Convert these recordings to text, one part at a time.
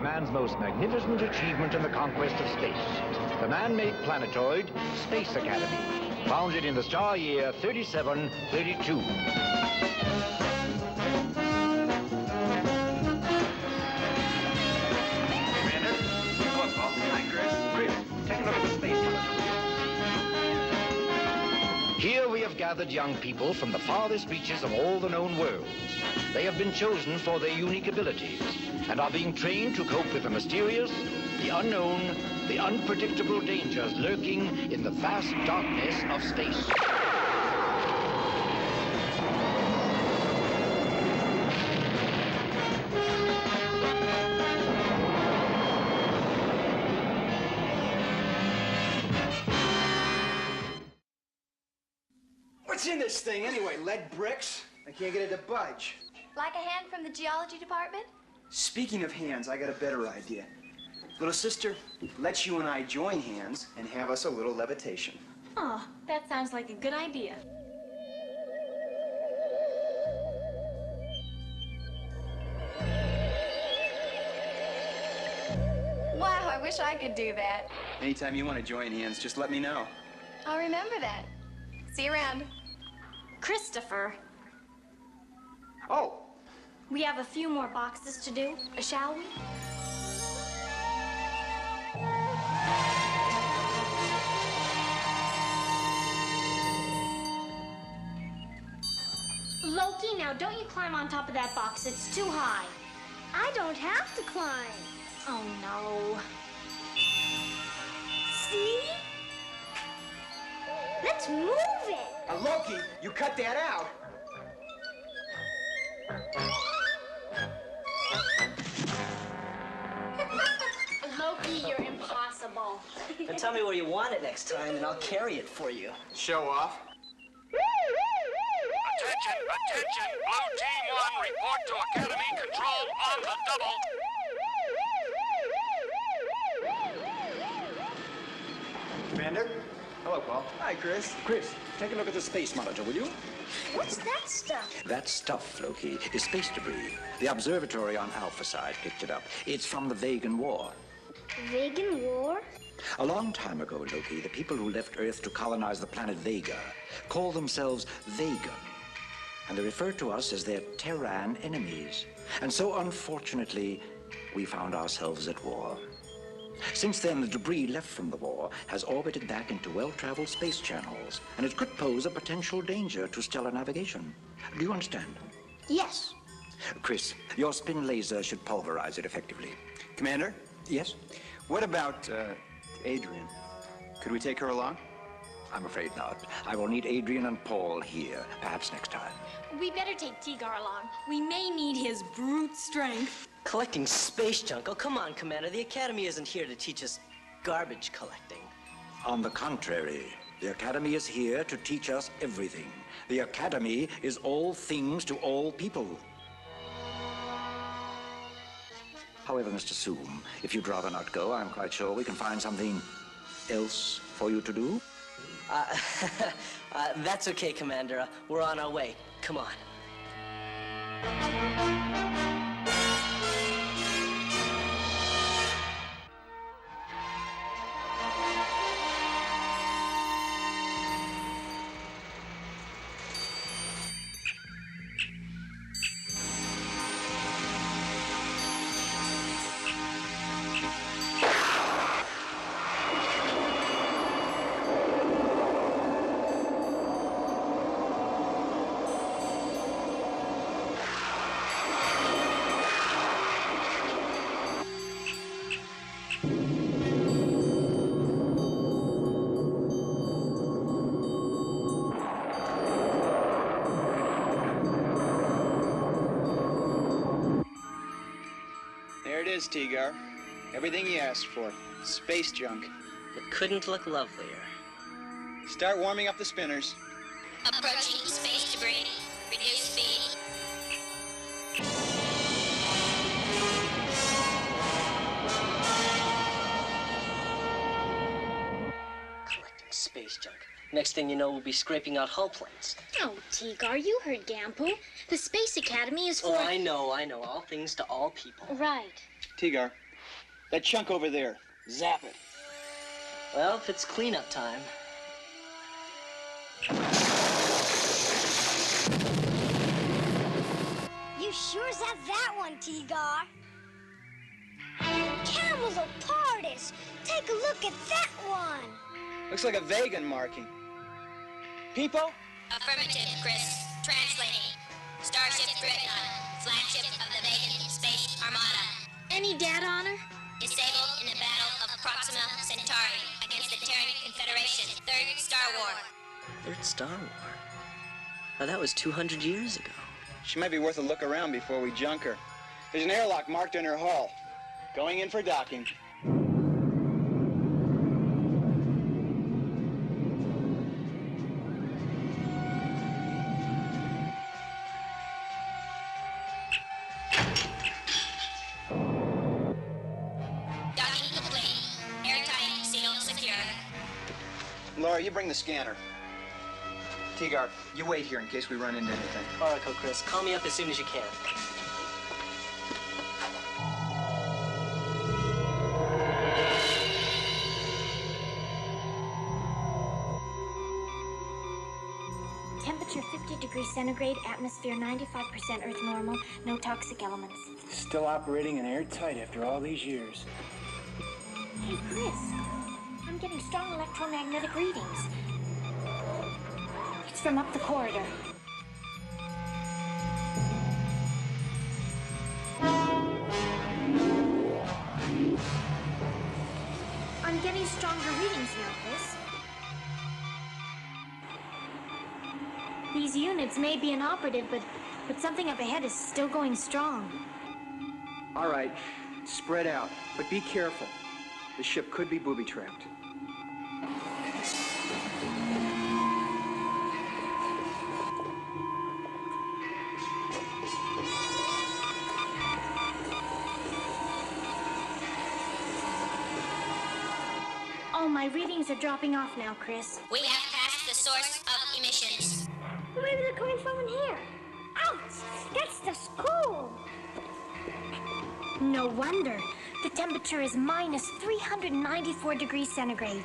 man's most magnificent achievement in the conquest of space, the man-made planetoid Space Academy, founded in the star year 3732. Here we have gathered young people from the farthest reaches of all the known worlds. They have been chosen for their unique abilities and are being trained to cope with the mysterious, the unknown, the unpredictable dangers lurking in the vast darkness of space. What's in this thing anyway? Lead bricks? I can't get it to budge. Like a hand from the geology department? Speaking of hands, I got a better idea. Little sister, let's you and I join hands and have us a little levitation. Oh, that sounds like a good idea. Wow, I wish I could do that. Anytime you want to join hands, just let me know. I'll remember that. See you around. Christopher, Oh, we have a few more boxes to do, shall we? Loki, now don't you climb on top of that box. It's too high. I don't have to climb. Oh, no. See? Let's move it. Loki, you cut that out. Loki, you're impossible. Now tell me where you want it next time, and I'll carry it for you. Show off. Attention, attention! Blue Team 1, report to Academy Control on the double. Commander? Hello, Paul. Hi, Chris. Chris, take a look at the space monitor, will you? What's that stuff? That stuff, Loki, is space debris. The observatory on Alpha side picked it up. It's from the Vegan War. Vegan war? A long time ago, Loki, the people who left Earth to colonize the planet Vega called themselves Vegan. And they referred to us as their Terran enemies. And so, unfortunately, we found ourselves at war. Since then, the debris left from the war has orbited back into well-traveled space channels, and it could pose a potential danger to stellar navigation. Do you understand? Yes. Chris, your spin laser should pulverize it effectively. Commander? Yes? What about, Adrian? Could we take her along? I'm afraid not. I will need Adrian and Paul here, perhaps next time. We better take Tigar along. We may need his brute strength. Collecting space junk? Oh, come on, Commander. The Academy isn't here to teach us garbage collecting. On the contrary, the Academy is here to teach us everything. The Academy is all things to all people. However, Mr. Zoom, if you'd rather not go, I'm quite sure we can find something else for you to do. That's okay, Commander. We're on our way. Come on. There it is, Tigar. Everything you asked for. Space junk. It couldn't look lovelier. Start warming up the spinners. Approaching space debris. Reduce speed. Collecting space junk. Next thing you know, we'll be scraping out hull plates. Oh, Tigar, you heard Gampu. The Space Academy is for... Oh, I know. All things to all people. Right. Tigar, That chunk over there. Zap it. Well, if it's cleanup time. You sure zap that one, T-Gar. Camelopardus! Take a look at that one! Looks like a vegan marking. People? Affirmative, Chris. Translating. Starship Dreadnought, flagship of the Vegan Space Armada. Any data on her? Disabled in the Battle of Proxima Centauri against the Terran Confederation. Third Star War. Third Star War? Oh, that was 200 years ago. She might be worth a look around before we junk her. There's an airlock marked in her hull. Going in for docking. Docking complete. Airtight, seal secure. Laura, you bring the scanner. T-Gar, you wait here in case we run into anything. Oracle, Chris, call me up as soon as you can. Temperature 50 degrees centigrade, atmosphere 95% Earth normal, no toxic elements. Still operating and airtight after all these years. Hey, Chris, I'm getting strong electromagnetic readings. It's from up the corridor. I'm getting stronger readings now, Chris. These units may be inoperative, but something up ahead is still going strong. All right, spread out, but be careful. The ship could be booby-trapped. Oh, my readings are dropping off now, Chris. We have passed the source of emissions. Maybe they're coming from in here. Ouch! That's the school! No wonder. The temperature is minus 394 degrees centigrade.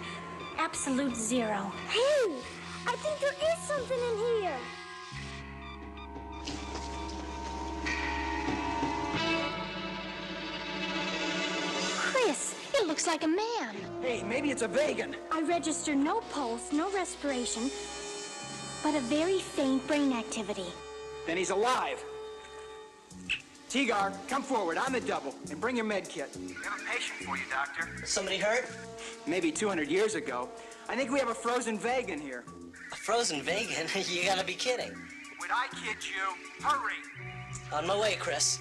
Absolute zero. Hey! I think there is something in here. Chris, it looks like a man. Hey, maybe it's a vegan. I register no pulse, no respiration, but a very faint brain activity. Then he's alive. T-Gar, come forward. I'm the double. And bring your med kit. We have a patient for you, Doctor. Somebody hurt? Maybe 200 years ago. I think we have a frozen vegan here. A frozen vegan? You gotta be kidding. Would I kid you? Hurry! On my way, Chris.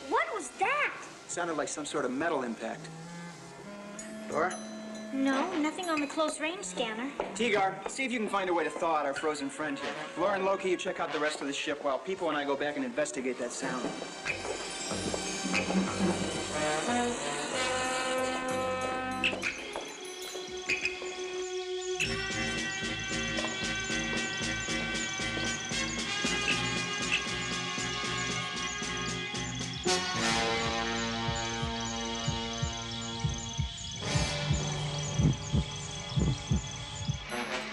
What was that? Sounded like some sort of metal impact. Laura? No, nothing on the close-range scanner. T-Gar, see if you can find a way to thaw out our frozen friend here. Laura and Loki, you check out the rest of the ship while People and I go back and investigate that sound.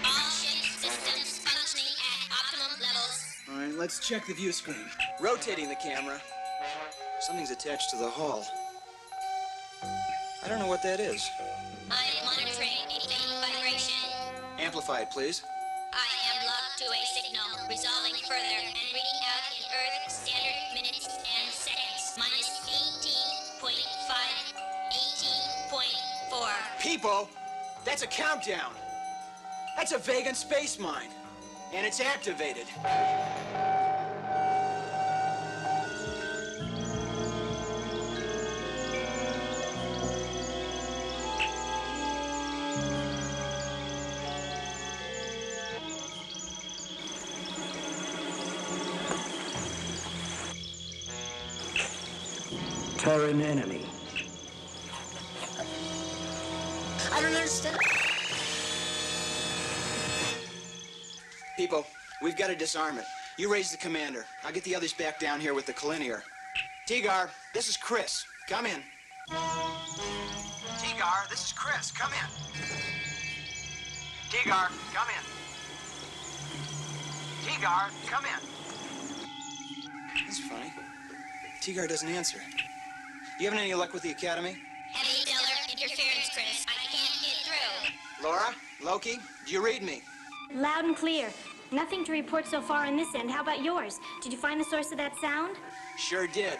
All ship systems functioning at optimum levels. All right, let's check the view screen. Rotating the camera. Something's attached to the hull. I don't know what that is. I'm monitoring a faint vibration. Amplify it, please. I am locked to a signal, resolving further and reading out in Earth standard minutes and seconds. Minus 18.5, 18.4. People, that's a countdown. That's a vegan space mine. And it's activated. Terran enemy. We've got to disarm it. You raise the commander. I'll get the others back down here with the collinear. Tigar, this is Chris. Come in. Tigar, this is Chris. Come in. Tigar, come in. Tigar, come in. That's funny. Tigar doesn't answer. You having any luck with the Academy? Heavy stellar interference, Chris. I can't get through. Laura? Loki? Do you read me? Loud and clear. Nothing to report so far on this end. How about yours? Did you find the source of that sound? Sure did.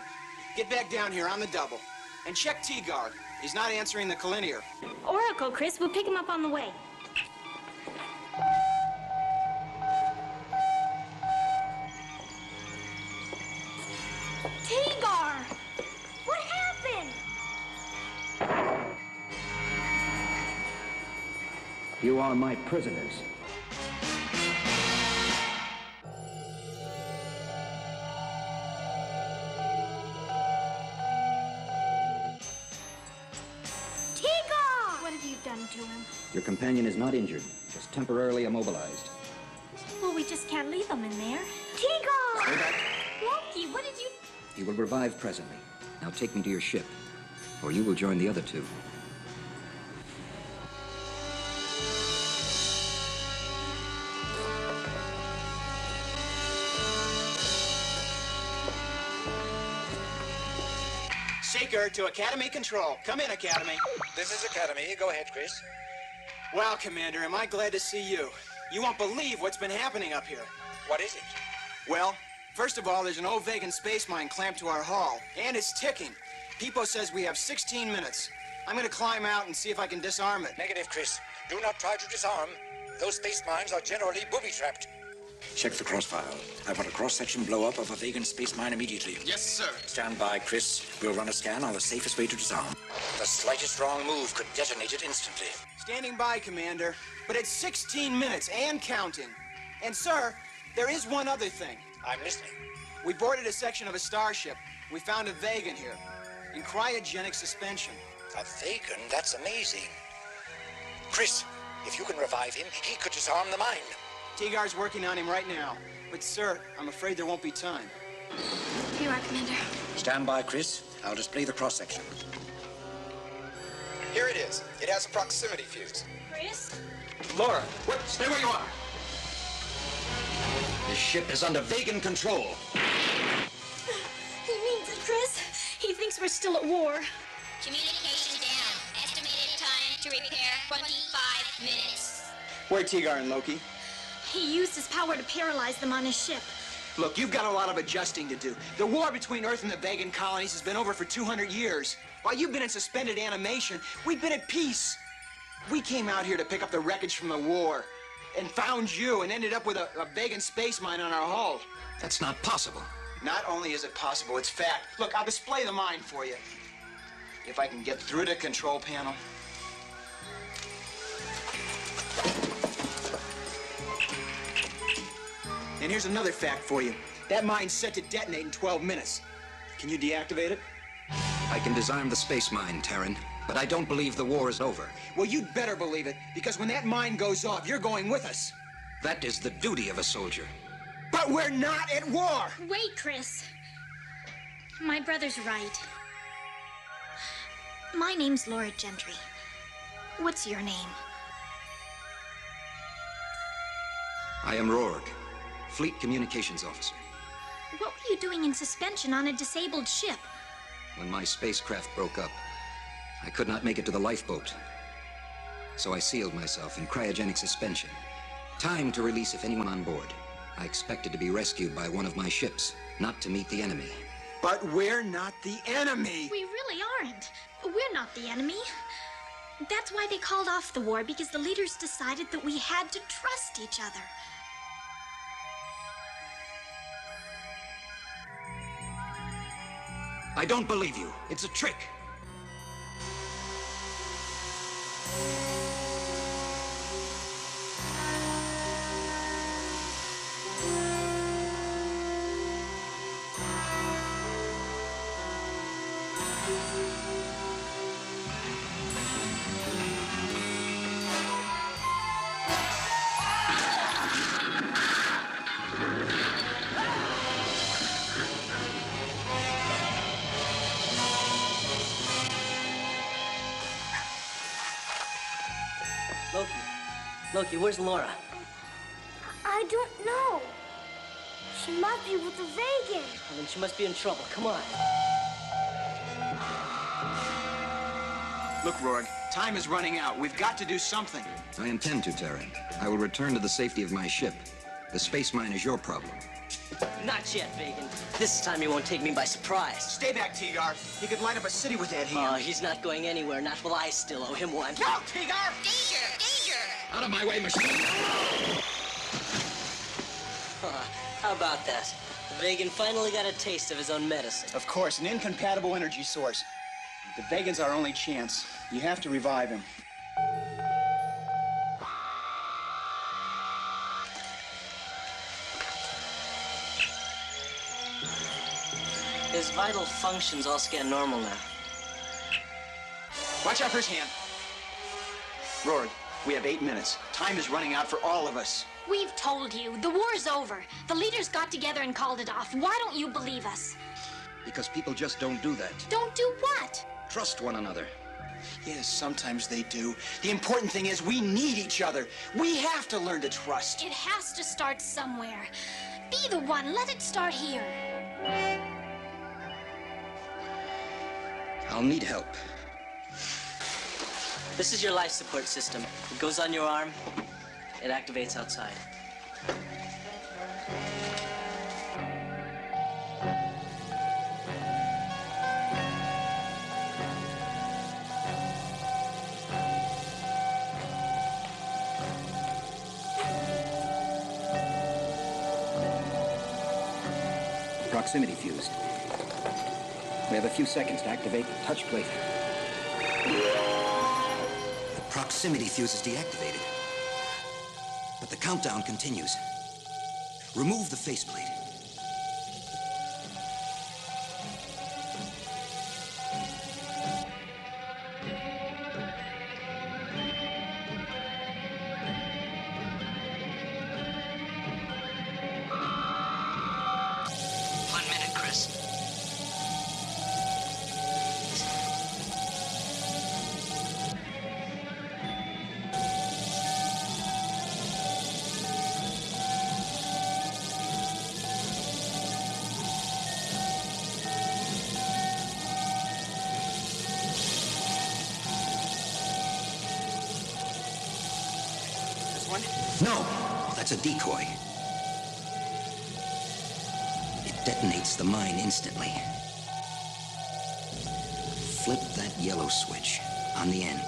Get back down here on the double. And check Tigar. He's not answering the collinear. Oracle, Chris. We'll pick him up on the way. Tigar! What happened? You are my prisoners. Tigar! What have you done to him? Your companion is not injured, just temporarily immobilized. Well, we just can't leave him in there. Tigar! Stay back. Loki, what did you... He will revive presently. Now take me to your ship, or you will join the other two. Seeker to Academy Control. Come in, Academy. This is Academy. Go ahead, Chris. Well, Commander, am I glad to see you. You won't believe what's been happening up here. What is it? Well, first of all, there's an old Vegan space mine clamped to our hull, and it's ticking. Peepo says we have 16 minutes. I'm gonna climb out and see if I can disarm it. Negative, Chris. Do not try to disarm. Those space mines are generally booby-trapped. Check the crossfire. I want a cross-section blow-up of a Vegan space mine immediately. Yes, sir. Stand by, Chris. We'll run a scan on the safest way to disarm. The slightest wrong move could detonate it instantly. Standing by, Commander. But it's 16 minutes and counting. And, sir, there is one other thing. I'm listening. We boarded a section of a starship. We found a Vegan here. In cryogenic suspension. A Vegan? That's amazing. Chris, if you can revive him, he could disarm the mine. Tigar's working on him right now. But, sir, I'm afraid there won't be time. Here you are, Commander. Stand by, Chris. I'll display the cross-section. Here it is. It has a proximity fuse. Chris? Laura, what? Stay where you are. This ship is under Vegan control. He means it, Chris. He thinks we're still at war. Communication down. Estimated time to repair 25 minutes. Where are Tigar and Loki? He used his power to paralyze them on his ship. Look, you've got a lot of adjusting to do. The war between Earth and the Vegan colonies has been over for 200 years. While you've been in suspended animation, we've been at peace. We came out here to pick up the wreckage from the war and found you and ended up with a Vegan space mine on our hull. That's not possible. Not only is it possible, it's fact. Look, I'll display the mine for you. If I can get through the control panel. And here's another fact for you. That mine's set to detonate in 12 minutes. Can you deactivate it? I can disarm the space mine, Terran, but I don't believe the war is over. Well, you'd better believe it, because when that mine goes off, you're going with us. That is the duty of a soldier. But we're not at war! Wait, Chris. My brother's right. My name's Laura Gentry. What's your name? I am Rorg, Fleet Communications Officer. What were you doing in suspension on a disabled ship? When my spacecraft broke up, I could not make it to the lifeboat. So I sealed myself in cryogenic suspension. Time to release if anyone on board. I expected to be rescued by one of my ships, not to meet the enemy. But we're not the enemy! We really aren't. We're not the enemy. That's why they called off the war, because the leaders decided that we had to trust each other. I don't believe you. It's a trick. Loki, where's Laura? I don't know. She might be with the Vegan. Well, then she must be in trouble. Come on. Look, Rourke, time is running out. We've got to do something. I intend to, Terran. I will return to the safety of my ship. The space mine is your problem. Not yet, Vegan. This time he won't take me by surprise. Stay back, Tegar. He could light up a city with that hand. Oh, he's not going anywhere. Not while I still owe him one. Go, Tegar! Danger! Danger! Out of my way, machine! How about that? Vegan finally got a taste of his own medicine. Of course, an incompatible energy source. The Vegan's our only chance. You have to revive him. His vital functions all scan normal now. Watch out for his hand. Rourke, we have 8 minutes. Time is running out for all of us. We've told you, the war's over. The leaders got together and called it off. Why don't you believe us? Because people just don't do that. Don't do what? Trust one another. Yes, sometimes they do. The important thing is we need each other. We have to learn to trust. It has to start somewhere. Be the one. Let it start here. I'll need help. This is your life support system. It goes on your arm. It activates outside. Proximity fused. We have a few seconds to activate the touch plate. The proximity fuse is deactivated. But the countdown continues. Remove the faceplate. No, that's a decoy. It detonates the mine instantly. Flip that yellow switch on the end.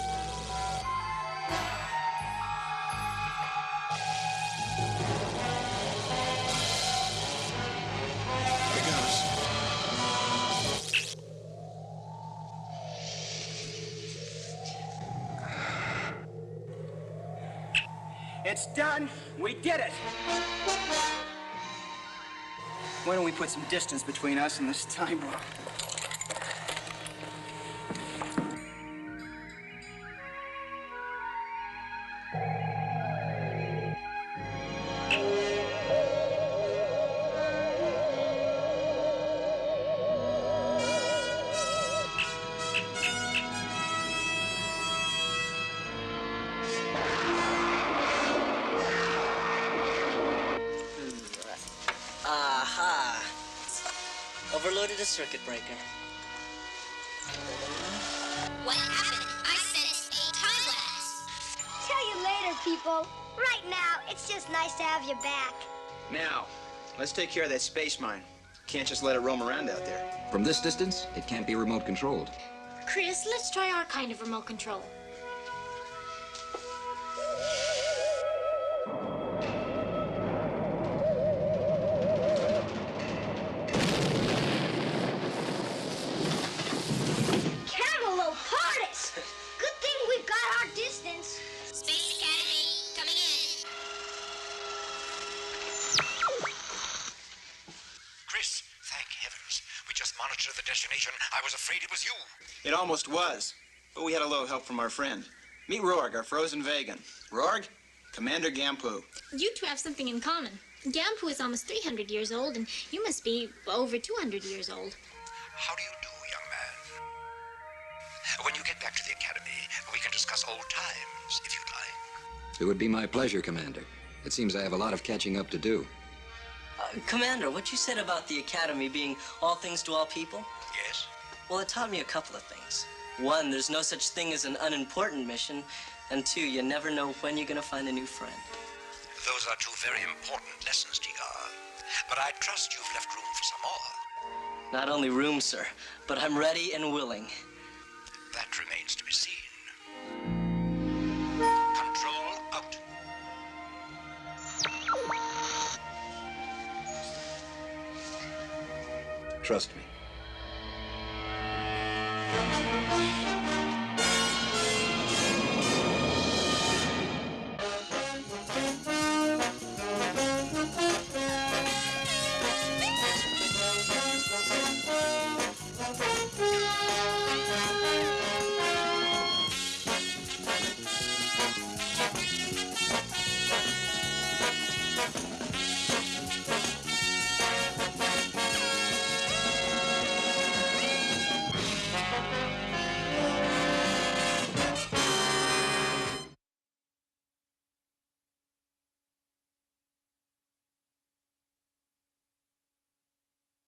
Here goes. It's done. We did it. Why don't we put some distance between us and this time bomb? Aha! Overloaded a circuit breaker. What happened? I sensed a time lapse. Tell you later, people. Right now, it's just nice to have you back. Now, let's take care of that space mine. Can't just let it roam around out there. From this distance, it can't be remote controlled. Chris, let's try our kind of remote control. Good thing we've got our distance. Space Academy, coming in. Chris, thank heavens. We just monitored the destination. I was afraid it was you. It almost was, but we had a little help from our friend. Meet Rourke, our frozen vegan. Rourke, Commander Gampu. You two have something in common. Gampu is almost 300 years old, and you must be over 200 years old. How do you do, young man? When you get back to the academy, we can discuss old times, if you'd like. It would be my pleasure, Commander. It seems I have a lot of catching up to do. Commander, what you said about the Academy being all things to all people? Yes? Well, it taught me a couple of things. One, there's no such thing as an unimportant mission. And two, you never know when you're gonna find a new friend. Those are two very important lessons, T.R. But I trust you've left room for some more. Not only room, sir, but I'm ready and willing. That remains to be seen. Control out. Trust me.